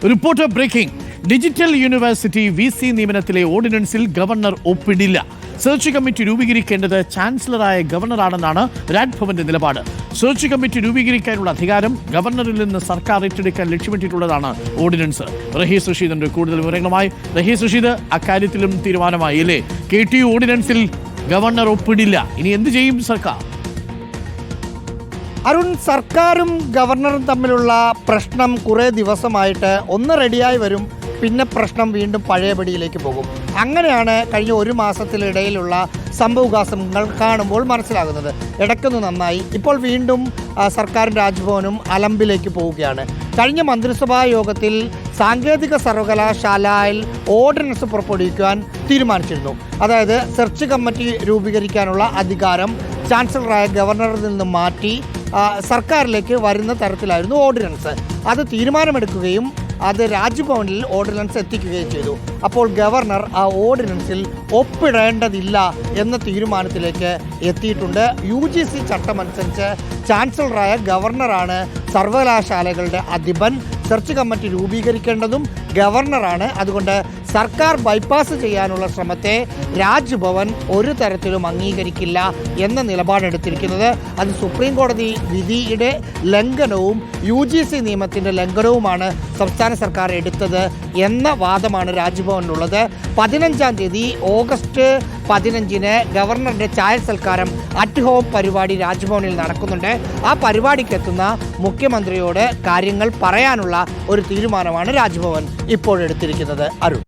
Reporter breaking. Digital university VC നിയമനത്തിലെ ഓർഡിനൻസിൽ governor ഒപ്പിടില്ല. സെർച്ച് കമ്മിറ്റി രൂപീകരിക്കേണ്ടത് ചാൻസലറായ ഗവർണറാണെന്നാണ് രാജ്ഭവന്റെ നിലപാട്. സെർച്ച് കമ്മിറ്റി രൂപീകരിക്കാനുള്ള അധികാരം ഗവർണറിൽ നിന്ന് സർക്കാർ ഏറ്റെടുക്കാൻ ലക്ഷ്യമിട്ടിട്ടുള്ളതാണ് ഓർഡിനൻസ്. റഹീസ് റഷീദിന്റെ കൂടുതൽ വിവരങ്ങളുമായി. റഹീസ് റഷീദ്, അക്കാര്യത്തിലും തീരുമാനമായി അല്ലേ? KTU ഓർഡിനൻസിൽ ഗവർണർ ഒപ്പിടില്ല. ഇനി എന്ത് ചെയ്യും സർക്കാർ? അരുൺ, സർക്കാരും ഗവർണറും തമ്മിലുള്ള പ്രശ്നം കുറേ ദിവസമായിട്ട് ഒന്ന് റെഡിയായി വരും, പിന്നെ പ്രശ്നം വീണ്ടും പഴയപടിയിലേക്ക് പോകും. അങ്ങനെയാണ് കഴിഞ്ഞ ഒരു മാസത്തിനിടയിലുള്ള സംഭവവികാസങ്ങൾ കാണുമ്പോൾ മനസ്സിലാകുന്നത്. ഇടയ്ക്കൊന്ന് നന്നായി, ഇപ്പോൾ വീണ്ടും സർക്കാരും രാജ്ഭവനും അലമ്പിലേക്ക് പോവുകയാണ്. കഴിഞ്ഞ മന്ത്രിസഭാ യോഗത്തിൽ സാങ്കേതിക സർവകലാശാലയിൽ ഓർഡിനൻസ് പുറപ്പെടുവിക്കുവാൻ തീരുമാനിച്ചിരുന്നു. അതായത് സെർച്ച് കമ്മിറ്റി രൂപീകരിക്കാനുള്ള അധികാരം ചാൻസലറായ ഗവർണറിൽ നിന്ന് മാറ്റി സർക്കാരിലേക്ക് വരുന്ന തരത്തിലായിരുന്നു ഓർഡിനൻസ്. അത് തീരുമാനമെടുക്കുകയും അത് രാജ്ഭവനിൽ ഓർഡിനൻസ് എത്തിക്കുകയും ചെയ്തു. അപ്പോൾ ഗവർണർ ആ ഓർഡിനൻസിൽ ഒപ്പിടേണ്ടതില്ല എന്ന തീരുമാനത്തിലേക്ക് എത്തിയിട്ടുണ്ട്. UGC ചട്ടമനുസരിച്ച് ചാൻസലറായ ഗവർണറാണ് സർവകലാശാലകളുടെ അധിപൻ. സെർച്ച് കമ്മിറ്റി രൂപീകരിക്കേണ്ടതും ഗവർണറാണ്. അതുകൊണ്ട് സർക്കാർ ബൈപ്പാസ് ചെയ്യാനുള്ള ശ്രമത്തെ രാജ്ഭവൻ ഒരു തരത്തിലും അംഗീകരിക്കില്ല എന്ന നിലപാടെടുത്തിരിക്കുന്നത്. അത് സുപ്രീം കോടതി വിധിയുടെ ലംഘനവും UGC നിയമത്തിൻ്റെ ലംഘനവുമാണ് സംസ്ഥാന സർക്കാർ എടുത്തത് എന്ന വാദമാണ് രാജ്ഭവനിലുള്ളത്. 15-ാം തീയതി ഓഗസ്റ്റ് 15-ന് ഗവർണറുടെ ചായ സൽക്കാരം അറ്റ് ഹോം പരിപാടി രാജ്ഭവനിൽ നടക്കുന്നുണ്ട്. ആ പരിപാടിക്കെത്തുന്ന മുഖ്യമന്ത്രിയോട് കാര്യങ്ങൾ പറയാനുള്ള ഒരു തീരുമാനമാണ് രാജ്ഭവൻ ഇപ്പോഴെടുത്തിരിക്കുന്നത്. അരുൺ.